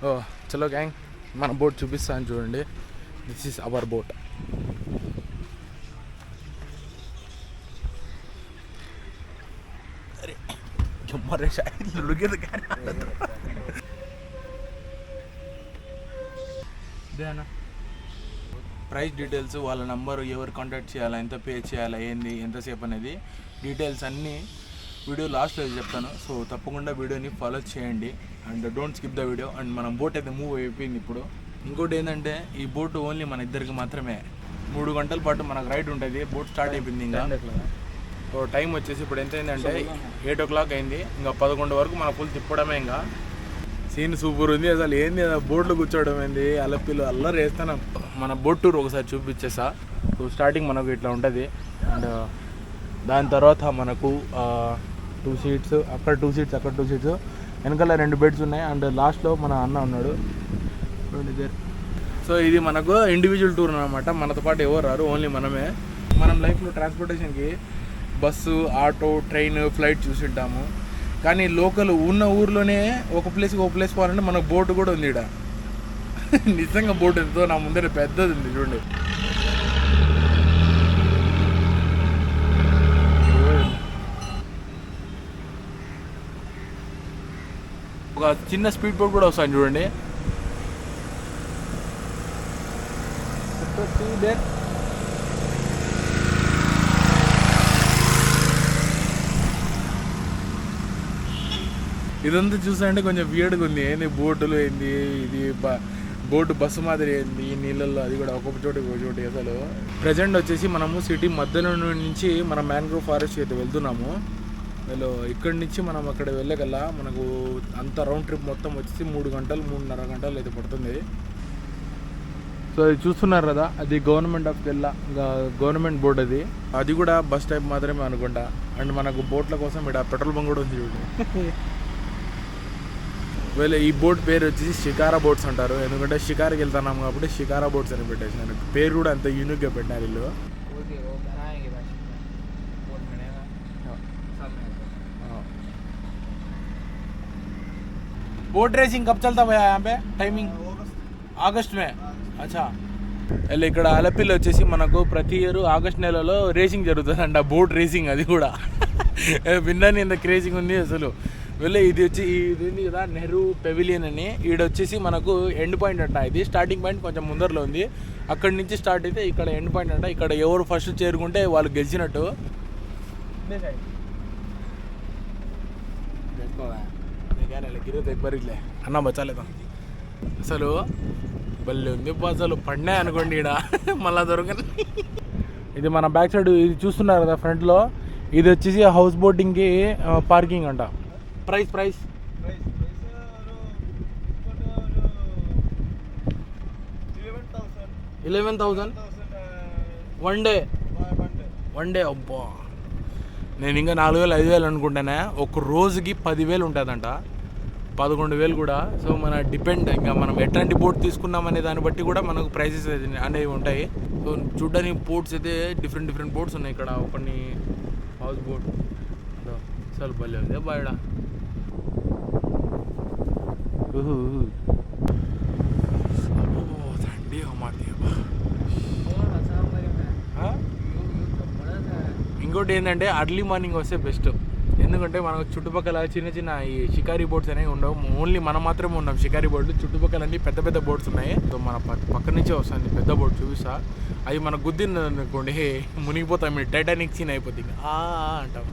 ఓ చలో గ్యాంగ్, మన బోట్ చూపిస్తాను చూడండి. This is our boat. Price details, వాళ్ళ నంబరు, ఎవరు కాంటాక్ట్ చేయాలా, ఎంత పే చేయాలా, ఏంది, ఎంతసేపు అనేది డీటెయిల్స్ అన్నీ వీడియో లాస్ట్లో చెప్తాను. సో తప్పకుండా వీడియోని ఫాలో చేయండి and don't skip the video. And మన బోట్ అయితే మూవ్ అయిపోయింది ఇప్పుడు. ఇంకోటి ఏంటంటే ఈ బోట్ ఓన్లీ మన ఇద్దరికి మాత్రమే. 3 గంటల పాటు మనకు రైడ్ ఉంటుంది. బోట్ స్టార్ట్ అయిపోయింది. ఇంకా సో టైం వచ్చేసి ఇప్పుడు ఎంత అయిందంటే 8 o'clock అయింది. ఇంకా 11 వరకు మన ఫుల్ తిప్పడమే. ఇంకా సీన్ సూపర్ ఉంది అసలు. ఏంది బోట్లో కూర్చోవడం ఏంది, అల్లపిల్లు అల్లరి వేస్తాను. మన బోట్ టూర్ ఒకసారి చూపించేసా. సో స్టార్టింగ్ మనకు ఇట్లా ఉంటుంది అండ్ దాని తర్వాత మనకు 2 seats, అక్కడ 2 seats, అక్కడ 2 seats, వెనకాల 2 beds ఉన్నాయి అండ్ లాస్ట్లో మన అన్న ఉన్నాడు. సో ఇది మనకు ఇండివిజువల్ టూర్ అనమాట. మనతో పాటు ఎవరు రారు, ఓన్లీ మనమే. మనం లైఫ్లో ట్రాన్స్పోర్టేషన్కి బస్సు, ఆటో, ట్రైన్, ఫ్లైట్ చూసింటాము. కానీ లోకల్ ఉన్న ఊర్లోనే ఒక ప్లేస్కి ఒక ప్లేస్ పోవాలంటే మనకు బోటు కూడా ఉంది ఇక్కడ. నిజంగా బోట్ ఎంతో నా ముందర పెద్దది ఉంది చూడండి. ఒక చిన్న స్పీడ్ బోట్ కూడా వస్తాను చూడండి. ఇదంతా చూసాయంటే కొంచెం వియర్డ్గా ఉంది. ఏంది బోటులు ఏంది, ఇది బోటు బస్సు మాదిరి ఏంది ఈ నీళ్ళల్లో, అది కూడా ఒక్కొక్క చోటు ఒక చోటు. అసలు ప్రజెంట్ వచ్చేసి మనము సిటీ మధ్యలో నుంచి మనం మ్యాంగ్రోవ్ ఫారెస్ట్ అయితే వెళ్తున్నాము. ఇక్కడి నుంచి మనం అక్కడ వెళ్ళగల మనకు అంత రౌండ్ ట్రిప్ మొత్తం వచ్చేసి 3 గంటలు 3.5 గంటలు అయితే పడుతుంది. సో అది చూస్తున్నారు కదా, అది government of Kerala government boat. అది కూడా బస్ టైప్ మాత్రమే అనుకుంటా. అండ్ మనకు బోట్ల కోసం ఇక్కడ పెట్రోల్ బంక్ కూడా ఉంది చూడండి. ఈ బోట్ పేరు వచ్చేసి షికారా బోట్స్ అంటారు. ఎందుకంటే షికార్కి వెళ్తున్నాం కాబట్టి షికారా బోట్స్ అని పెట్టేసినారు. పేరు కూడా అంత యూనిక్గా పెట్టినారు వీళ్ళు. बोट रेसिंग कब चलता भैया यहाँ पे? टाइमिंग ఆగస్ట్ మే. అచ్చా. ఇక్కడ అలపిల్లి వచ్చేసి మనకు ప్రతి ఇయర్ ఆగస్ట్ నెలలో రేసింగ్ జరుగుతుందంట, బోట్ రేసింగ్. అది కూడా విన్నాను, ఇంత క్రేజింగ్ ఉంది అసలు. ఇది వచ్చి ఇది ఉంది కదా నెహ్రూ పెవిలియన్ అని. ఈడ వచ్చేసి మనకు ఎండ్ పాయింట్ అంట. ఇది స్టార్టింగ్ పాయింట్ కొంచెం ముందరలో ఉంది. అక్కడి నుంచి స్టార్ట్ అయితే ఇక్కడ ఎండ్ పాయింట్ అంట. ఇక్కడ ఎవరు ఫస్ట్ చేరుకుంటే వాళ్ళు గెలిచినట్టు. అన్న బచ్చాలేదా అసలు బల్లి ఉంది. అసలు పడినాయి అనుకోండి ఈడ మళ్ళా దొరకని. ఇది మన బ్యాక్ సైడ్ ఇది చూస్తున్నారు కదా ఫ్రంట్లో, ఇది వచ్చేసి హౌస్ బోటింగ్కి పార్కింగ్ అంట. Price 11,000 one day. అబ్బా, నేను ఇంకా 4,000 5,000 అనుకుంటానే. ఒక రోజుకి 10,000 ఉంటుందంట, 11,000 కూడా. సో మన డిపెండ్ ఇంకా మనం ఎట్లాంటి బోట్ తీసుకున్నామనే దాన్ని బట్టి కూడా మనకు ప్రైసెస్ అనేవి ఉంటాయి. సో చూడడానికి బోట్స్ అయితే డిఫరెంట్ బోట్స్ ఉన్నాయి ఇక్కడ. కొన్ని హౌస్ బోట్ అసలు భలే ఉంది బాయడ. ఠండీ హమాతి. ఇంకోటి ఏంటంటే అర్లీ మార్నింగ్ వస్తే బెస్ట్. ఎందుకంటే మనకు చుట్టుపక్కల చిన్న ఈ షికారీ బోట్స్ అనేవి ఉండవు. ఓన్లీ మనం మాత్రమే ఉన్నాం షికారీ బోట్లు. చుట్టుపక్కల అన్ని పెద్ద బోట్స్ ఉన్నాయి. సో మన పక్క నుంచే వస్తుంది పెద్ద బోట్ చూపిస్తా. అది మన గుద్దింది అనుకోండి మునిగిపోతాం. మీరు టైటానిక్ సీన్ అయిపోతుంది అంటాం.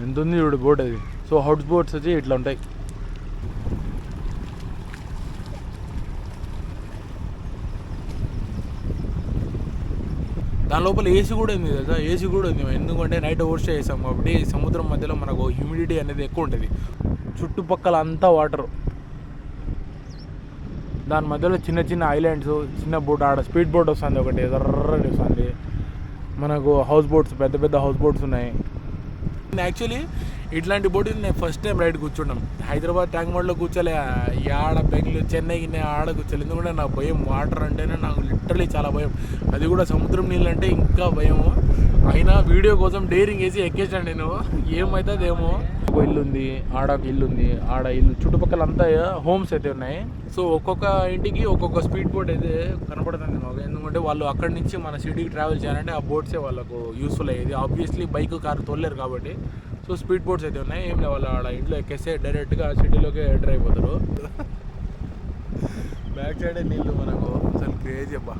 ఎంత ఉంది చూడు బోట్ అది. సో హౌస్ బోట్స్ వచ్చి ఇట్లా ఉంటాయి. దాని లోపల ఏసీ కూడా ఉంది కదా, ఏసీ కూడా ఉంది. ఎందుకంటే నైట్ ఓవర్ స్టే చేసాం కాబట్టి సముద్రం మధ్యలో మనకు హ్యూమిడిటీ అనేది ఎక్కువ ఉంటుంది. చుట్టుపక్కల అంతా వాటర్. దాని మధ్యలో చిన్న ఐలాండ్స్, చిన్న బోట్. ఆడ స్పీడ్ బోట్ వస్తుంది ఒకటి, ఎర్రని వస్తుంది. మనకు హౌస్ బోట్స్, పెద్ద హౌస్ బోట్స్ ఉన్నాయి. యాక్చువల్లీ ఇట్లాంటి బోట్ నేను ఫస్ట్ టైం రైడ్ కూర్చున్నాం. హైదరాబాద్ ట్యాంక్ బండ్లో కూర్చోలే, ఆడ బెంగళూరు చెన్నైకి ఆడ కూర్చోలే. ఎందుకంటే నాకు భయం, వాటర్ అంటేనే నాకు లిటరలీ చాలా భయం. అది కూడా సముద్రం నీళ్ళు అంటే ఇంకా భయము. అయినా వీడియో కోసం డేరింగ్ వేసి ఎక్కేసాను నేను, ఏమవుతుందేమో. ఒక ఇల్లు ఉంది, ఆడ ఒక ఇల్లు ఉంది, ఆడ ఇల్లు చుట్టుపక్కల అంతా హోమ్స్ అయితే ఉన్నాయి. సో ఒక్కొక్క ఇంటికి ఒక్కొక్క స్పీడ్ బోట్ అయితే కనపడుతుంది మాకు. ఎందుకంటే వాళ్ళు అక్కడి నుంచి మన సిటీకి ట్రావెల్ చేయాలంటే ఆ బోట్సే వాళ్ళకు యూస్ఫుల్ అయ్యేది. ఆబ్వియస్లీ బైక్ కారు తోలేరు కాబట్టి. సో స్పీడ్ బోట్స్ అయితే ఉన్నాయి. ఏం లేవు, వాళ్ళు ఆడ ఇంట్లో ఎక్కేస్తే డైరెక్ట్గా సిటీలోకి ఎంటర్ అయిపోతారు. బ్యాక్ సైడే నీళ్ళు మనకు అసలు క్రేజీ అబ్బా.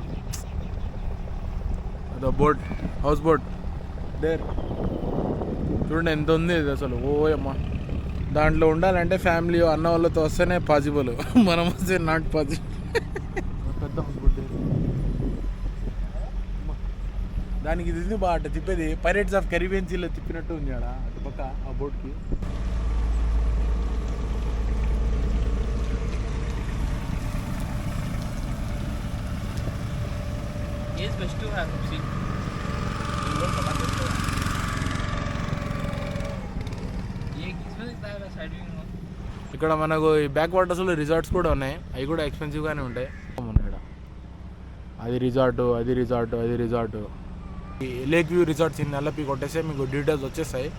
అదో బోట్, హౌస్ బోట్ దేర్ చూడండి ఎంత ఉంది ఇది అసలు. ఓయమ్మ, దాంట్లో ఉండాలంటే ఫ్యామిలీ అన్న వాళ్ళతో వస్తేనే పాసిబుల్, మనం వస్తే నాట్ పాసిబుల్. పెద్ద హౌస్ బోట్ దానికి ఇది బాగా అట్ట తిప్పేది పైరేట్స్ ఆఫ్ కెరీబియన్ సీలో తిప్పినట్టు ఉంది ఆడ అటుపక్క ఆ బోట్కి. ఇక్కడ మనకు ఈ బ్యాక్ వాటర్స్లో రిసార్ట్స్ కూడా ఉన్నాయి. అవి కూడా ఎక్స్పెన్సివ్గానే ఉంటాయి. అది రిసార్టు, అది రిసార్టు, అది రిసార్టు. ఈ లేక్ వ్యూ రిసార్ట్స్ ఇన్ నల్లపి కొట్టేస్తే మీకు డీటెయిల్స్ వచ్చేస్తాయి.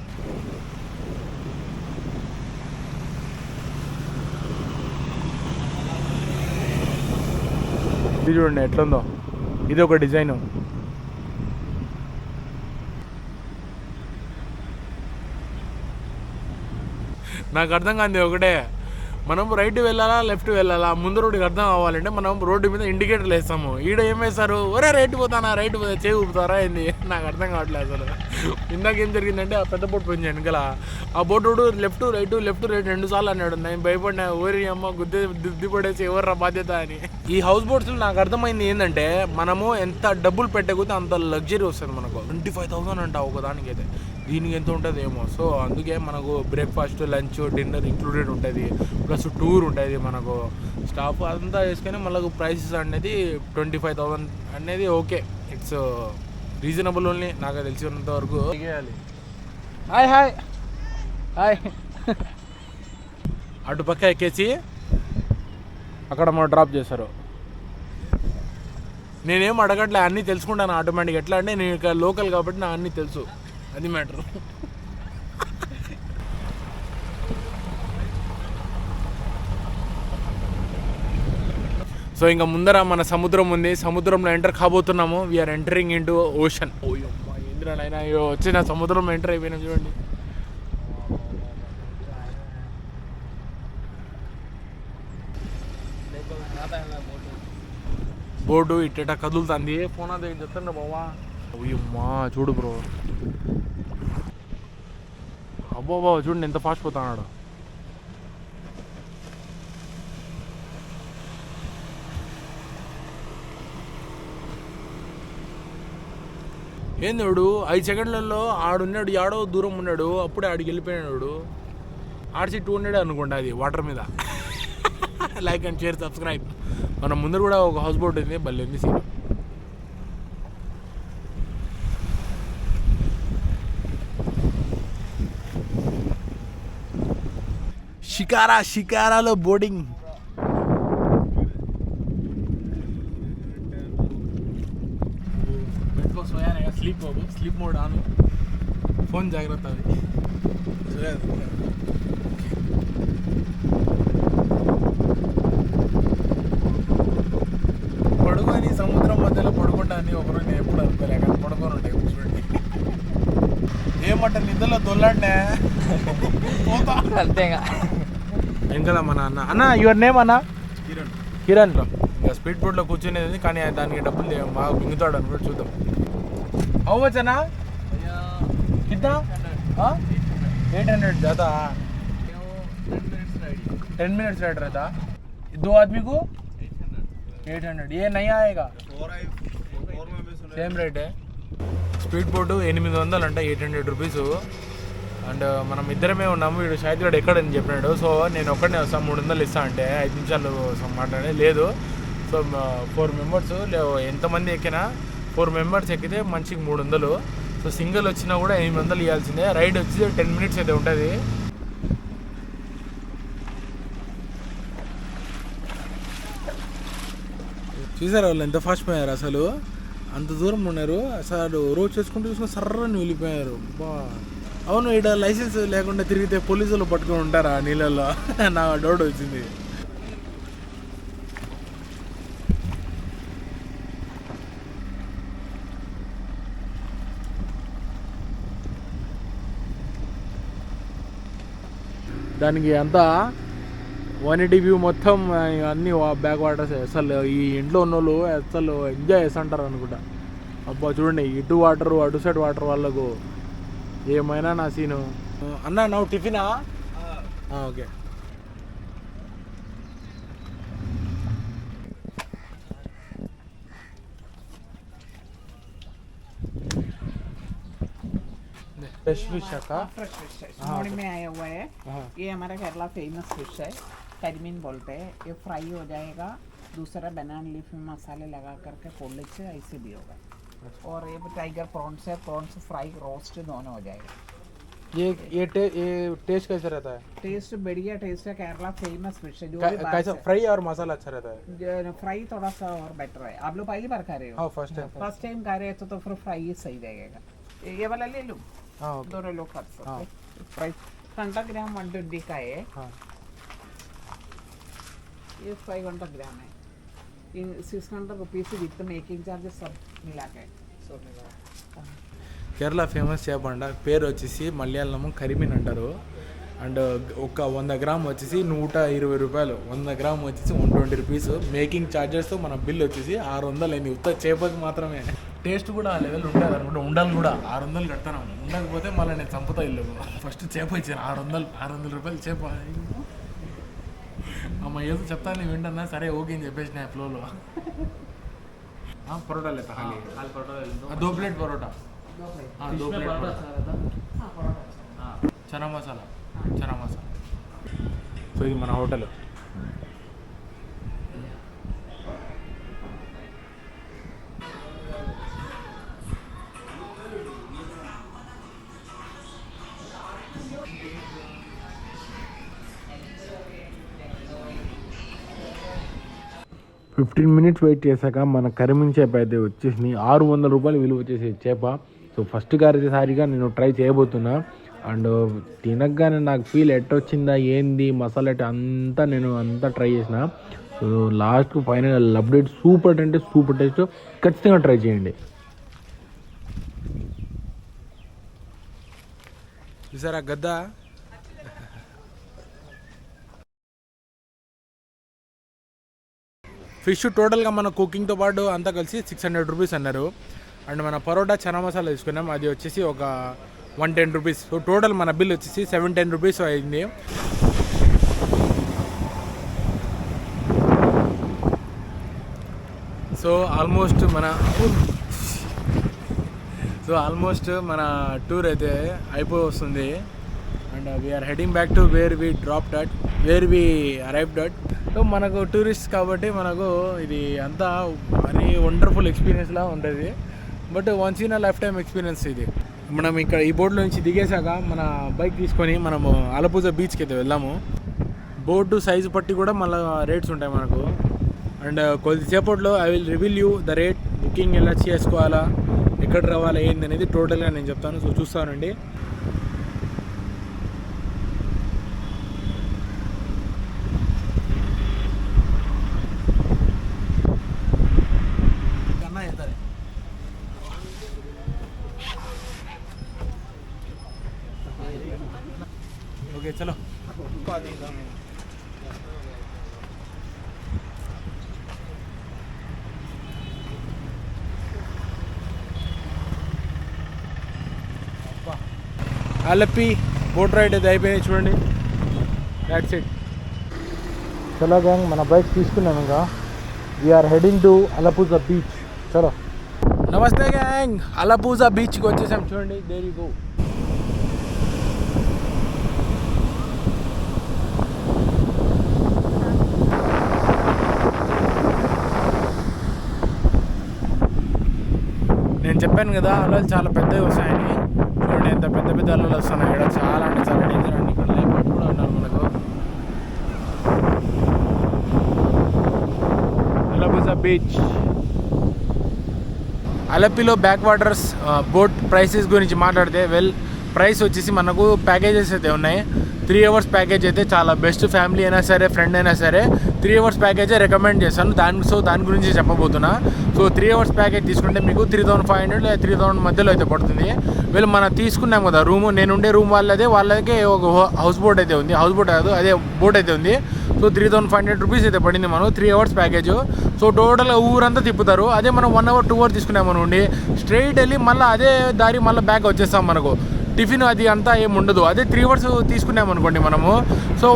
ఇది చూడండి ఎట్లుందో, ఇది ఒక డిజైన్. నాకు అర్థం కాదు ఒకటే, మనం రైట్ వెళ్ళాలా లెఫ్ట్ వెళ్ళాలా, ముందు రోడ్డుకి అర్థం అవ్వాలంటే మనం రోడ్డు మీద ఇండికేటర్లు వేస్తాము. ఈడ ఏం వేస్తారు, ఒరే రైట్ పోతానా, రైట్ పోతా చేయి ఊపుతారా ఏంది, నాకు అర్థం కావట్లేదు అసలు. ఇందాక ఏం జరిగిందంటే ఆ పెద్ద బోట్ పోయింది వెనకాల, ఆ బోటు లెఫ్ట్ రైట్ 2 సార్లు అన్నాడు. నేను భయపడినా, ఓరి అమ్మ గుద్ది పడేసి ఎవర్రా బాధ్యత అని. ఈ హౌస్ బోట్స్లో నాకు అర్థమైంది ఏంటంటే, మనము ఎంత డబ్బులు పెట్టకపోతే అంత లగ్జరీ వస్తుంది మనకు. 25,000 అంట ఒకదానికి అయితే, దీనికి ఎంత ఉంటుంది ఏమో. సో అందుకే మనకు బ్రేక్ఫాస్ట్, లంచ్, డిన్నర్ ఇంక్లూడెడ్ ఉంటుంది, ప్లస్ టూర్ ఉంటుంది మనకు. స్టాఫ్ అంతా వేసుకొని మళ్ళీ ప్రైసెస్ అనేది 25,000 అనేది ఓకే, ఇట్స్ రీజనబుల్ ఓన్లీ నాకు తెలిసినంత వరకు. Hi hi hi. అటుపక్క ఎక్కేసి అక్కడ మనం డ్రాప్ చేస్తారు. నేనేం అడగట్లే, అన్నీ తెలుసుకుంటాను ఆటోమేటిక్. ఎట్లా అంటే నేను ఇక్కడ లోకల్ కాబట్టి నాకు అన్నీ తెలుసు, అది మ్యాటర్. సో ఇంకా ముందర మన సముద్రం ఉంది, సముద్రంలో ఎంటర్ కాబోతున్నాము. We're entering into ocean. ఇంద్రానైనా వచ్చిన సముద్రంలో ఎంటర్ అయిపోయినా చూడండి. బోర్డు ఇట్ట కదులుతుంది. ఫోన్ అది చెప్తాను బావా. అయ్యమ్మా చూడు బ్రో, అబ్బో బాబా చూడండి ఎంత ఫాస్ట్ పోతున్నాడు. ఏంది 5 సెకండ్లలో ఆడున్నాడు, ఆడో దూరం ఉన్నాడు, అప్పుడే ఆడికి వెళ్ళిపోయినాడు. ఆర్సీ 200 అనుకుంటా అది వాటర్ మీద. Like and share, subscribe. మన ముందర కూడా ఒక హౌస్ బోట్ ఉంది, భలే ఉంది సీన్. షికారాలో బోర్డింగ్. స్లీప్ మోడ్ ఆను, ఫోన్ జాగ్రత్త. అది పడుకొని సముద్రం మధ్యలో పడుకుంటా అని ఒకరోజు నేను ఎప్పుడు అనుకోలే, కానీ పడుకొని ఉంటాయి చూడండి. ఏమంట నిద్రలో దొల్లాడినా అంతేగా. ఇంకా మన అన్న యువర్ నేమ్ అన్న కిరణ్. ఇంకా స్పీడ్ బోట్లో కూర్చునేది, కానీ దానికి డబ్బులు బాగా మింగుతాడు అనుకుంటే చూద్దాం. హౌ మచ్ అన్నా? कितना? 800 ज़्यादा. 10 मिनट्स राइड रहता 2 आदमी को 800. ये नहीं आएगा, సేమ్ రేటే. స్పీడ్ బోటు 800 అంట, 800 రూపీస్. అండ్ మనం ఇద్దరమే ఉన్నాము. వీడు షాహిద్ గడ్ ఎక్కడని చెప్పినాడు. సో నేను ఒక్కడనే వస్తాను, 300 ఇస్తా అంటే 5 నిమిషాలు మాట్లాడే లేదు. సో 4 మెంబర్స్ ఎంతమంది ఎక్కినా 4 మెంబర్స్ ఎక్కితే మనిషికి 300. సో సింగిల్ వచ్చినా కూడా 800 ఇవ్వాల్సిందే. రైడ్ వచ్చి 10 మినిట్స్ అయితే ఉంటుంది. చూసారా వాళ్ళు ఎంత ఫాస్ట్ పోయారు అసలు. అంత దూరం ఉన్నారు అసలు. రోడ్ చేసుకుంటూ చూసుకుని సర్రని వెళ్ళిపోయారు. బా అవును, ఇక్కడ లైసెన్స్ లేకుండా తిరిగితే పోలీసులు పట్టుకొని ఉంటారా నీళ్ళల్లో? నాకు డౌట్ వచ్చింది. దానికి అంతా 180 వ్యూ మొత్తం అన్నీ బ్యాక్ వాటర్స్. అసలు ఈ ఇంట్లో ఉన్న వాళ్ళు అసలు ఎంజాయ్ చేస్తుంటారు అనుకుంటా. అబ్బా చూడండి, ఇటు వాటర్ అటు సైడ్ వాటర్ వాళ్ళకు ఏమైనా నా సీను. అన్నా నువ్వు టిఫినా? ఓకే. फ्रेश फिश का? फ्रेश फिश है, मोड़ी में आया हुआ है। ये हमारा केरला फेमस फिश है, करीमीन बोलते हैं। ये फ्राई हो जाएगा, दूसरा बनाना लीफ में मसाले लगा करके पोलिच से ऐसे भी होगा। और ये टाइगर प्रॉन्स है, प्रॉन्स फ्राई रोस्ट दोनों हो जाएगा। ये टेस्ट कैसा रहता है? टेस्ट बढ़िया टेस्ट है, केरला फेमस फिश है। जो भी कैसा फ्राई और मसाला अच्छा रहता है? फ्राई थोड़ा सा और बेटर है। आप लोग पहली बार खा रहे हो? हाँ, फर्स्ट टाइम खा रहे हो तो फिर फ्राई ही सही रहेगा। ये वाला ले लो, दोनों लोग खा सकते। प्राइस 100 ग्राम 120 का है। ये 500 ग्राम है। इन 600 रुपीस विथ मेकिंग चार्जेस सब मिला के। కేరళ ఫేమస్ చేప అంట. పేరు వచ్చేసి మలయాళము కరిమీన్ అంటారు. అండ్ ఒక 100 గ్రామ్ వచ్చేసి 120 రూపాయలు, 100 గ్రామ్ వచ్చేసి 120 రూపీస్. మేకింగ్ ఛార్జెస్తో మన బిల్ వచ్చేసి 600 అయింది ఉత్త చేపకి మాత్రమే. టేస్ట్ కూడా ఆ లెవెల్ ఉంటుంది అనుకుంటే. ఉండాలి కూడా 600 కడతాను. ఉండకపోతే మళ్ళీ నేను చంపుతా ఇల్లు. ఫస్ట్ చేప ఇచ్చాను 600 రూపాయలు చేప. అమ్మ ఏదో చెప్తాను వింటన్నా, సరే ఓకే అని చెప్పేసిన ఫ్లోలో. పరోటా లేత దో ప్లేట్ పరోటా. दो प्लेट चना मसाला. సో ఇది మన హోటల్. ఫిఫ్టీన్ మినిట్స్ వెయిట్ చేశాక మన కరిమిన్ చేప అయితే వచ్చేసింది. 600 రూపాయలు విలువ వచ్చేసి చేప. సో ఫస్ట్ సారిగా నేను ట్రై చేయబోతున్నా. అండ్ తినగానే నాకు ఫీల్ ఎట్టొచ్చిందా ఏంది మసాలా అంతా నేను ట్రై చేసిన. So last final update super అంటే సూపర్ టేస్ట్. ఖచ్చితంగా ట్రై చేయండి. చూసారా గద్ద? ఫిష్ టోటల్గా మన కుకింగ్తో పాటు అంతా కలిసి 600 రూపీస్ అన్నారు. అండ్ మన పరోటా చనా మసాలా తీసుకున్నాం, అది వచ్చేసి ఒక 110 రూపీస్. సో టోటల్ మన బిల్ వచ్చేసి 710 రూపీస్ అయింది. సో ఆల్మోస్ట్ మన టూర్ అయితే అయిపోయి వస్తుంది. And we're heading back to where we arrived at. So మనకు టూరిస్ట్ కాబట్టి మనకు ఇది అంతా మరీ వండర్ఫుల్ ఎక్స్పీరియన్స్లా ఉంటుంది. But once in life time experience ఇది. మనం ఇక్కడ ఈ బోట్లో నుంచి దిగేసాక మన బైక్ తీసుకొని మనము అలపూజ బీచ్కి అయితే వెళ్ళాము. బోటు సైజు పట్టి కూడా మళ్ళీ రేట్స్ ఉంటాయి మనకు. అండ్ కొద్దిసేపట్లో I will reveal you the rate. Booking ఎలా చేసుకోవాలా, ఎక్కడ రావాలా, ఏంది అనేది టోటల్గా నేను చెప్తాను. సో చూస్తానండి. ఓకే చలో. అలపి బోట్ రైడ్ అయితే అయిపోయినాయి చూడండి. That's it. చలో గ్యాంగ్, మన బైక్ తీసుకున్నాం. ఇంకా we're heading to Alappuzha beach. చలో. నమస్తే గ్యాంగ్, అలపూజా బీచ్కి వచ్చేసాం చూడండి. There you go. నేను చెప్పాను కదా అలలు చాలా పెద్దవి వస్తాయని. చూడండి ఎంత పెద్ద పెద్ద అలలు వస్తున్నాయి. ఇక్కడ చాలా అంటే చాలా డేంజర్ అండి. ఇక్కడ లైఫ్ బోట్ కూడా ఉన్నారు మనకు. అలపూజా బీచ్ అలపిలో బ్యాక్ వాటర్స్ బోట్ ప్రైసెస్ గురించి మాట్లాడితే ప్రైస్ వచ్చేసి మనకు ప్యాకేజెస్ అయితే ఉన్నాయి. 3 hours ప్యాకేజ్ అయితే చాలా బెస్ట్. ఫ్యామిలీ అయినా సరే ఫ్రెండ్ అయినా సరే 3 hours ప్యాకేజే రికమెండ్ చేస్తాను. దాని గురించి చెప్పబోతున్నా. సో 3 hours ప్యాకేజ్ తీసుకుంటే మీకు 3,500 లేదా 3,000 మధ్యలో అయితే పడుతుంది. మనం తీసుకున్నాం కదా రూము, నేను ఉండే రూమ్ వాళ్ళకే ఒక హౌస్ బోట్ అయితే ఉంది. హౌస్ బోట్ కాదు, అదే బోట్ అయితే ఉంది. సో 3,500 రూపీస్ అయితే పడింది మనం 3 hours ప్యాకేజ్. సో టోటల్ ఊరంతా తిప్పుతారు. అదే మనం 1 hour 2 hours తీసుకున్నాం అనుకోండి, స్ట్రైట్ వెళ్ళి మళ్ళీ అదే దారి మళ్ళీ బ్యాక్ వచ్చేస్తాం. మనకు టిఫిన్ అది అంతా ఏమి ఉండదు. అదే 3 hours తీసుకున్నాం అనుకోండి మనము, సో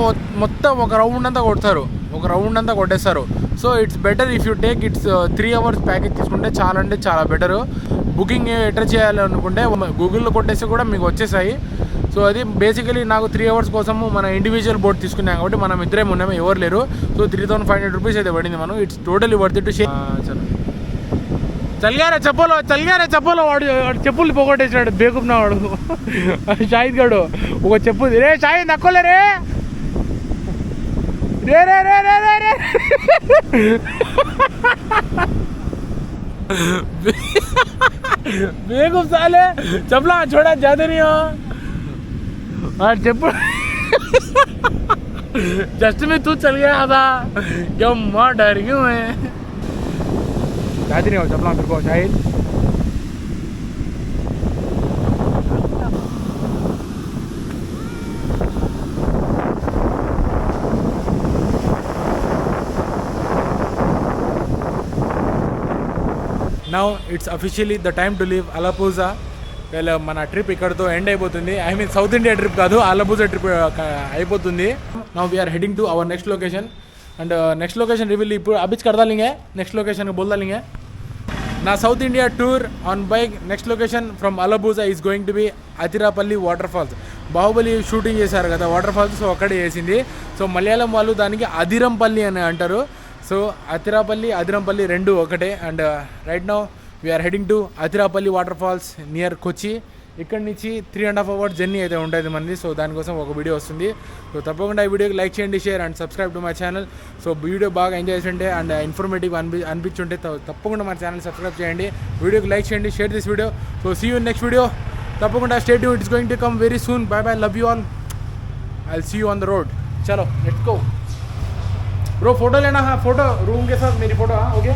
మొత్తం ఒక రౌండ్ అంతా కొట్టేస్తారు. So it's better if you take 3 hours package తీసుకుంటే చాలా అంటే చాలా బెటరు. బుకింగ్ ఎట్లా చేయాలనుకుంటే గూగుల్లో కొట్టేస్తే కూడా మీకు వచ్చేసాయి. సో అది బేసికలీ నాకు 3 hours కోసము మన ఇండివిజువల్ బోట్ తీసుకున్నాం కాబట్టి మనం ఇద్దరేమి ఉన్నాము, ఎవరు లేరు. సో 3,500 రూపీస్ అయితే పడింది మనం. It's totally worth it. చలో చలిగారే చెప్పలో వాడు చెప్పులు పోగొట్టేసాడు బేకున్నా వాడు షాహిద్ గాడు. ఒక చెప్పు రే షాహిద్ నక్కోలే రే రే రే రే రే రే రే बेवकूफ साले चपला छोड़ा जाते नहीं हो और चप्पल जस्ट में तू चल गया था क्यों माँ डर क्यों है जाते नहीं हो चपला मेरे को शायद now it's officially the time to leave Alappuzha. మన ట్రిప్ ఇక్కడతో ఎండ్ అయిపోతుంది. I mean South India trip కాదు, అలపూజా ట్రిప్ అయిపోతుంది. Now we're heading to our next location. And next location reveal ఇప్పుడు అభిచ్ కడదా లింగే నెక్స్ట్ లొకేషన్ బోల్దా లింగే. నా South India tour on bike next location from Alappuzha is going to be Athirappilly waterfalls. Baahubali shooting చేశారు కదా వాటర్ ఫాల్స్, సో అక్కడే చేసింది. సో మలయాళం వాళ్ళు దానికి అదిరంపల్లి అని అంటారు. సో అదిరంపల్లి రెండు ఒకటే. And right now we're heading to Athirappilly waterfalls near Kochi. ఇక్కడ నుంచి 3.5 hours జర్నీ అయితే ఉంటుంది మనది. సో దానికోసం ఒక వీడియో వస్తుంది. సో తప్పకుండా ఈ వీడియోకి లైక్ చేయండి, share and subscribe to my channel. So video బాగా ఎంజాయ్ చేస్తుంటే అండ్ ఇన్ఫర్మేటివ్ అనిపించుంటే తప్పకుండా మన ఛానల్ సబ్స్క్రైబ్ చేయండి, వీడియోకి లైక్ చేయండి, share this video. So see you next video. తప్పకుండా stay tuned, it's going to come very soon. Bye bye, love you all, I will see you on the road. चलो let's go bro, photo लेना. हाँ photo room के साथ मेरी photo. हाँ okay.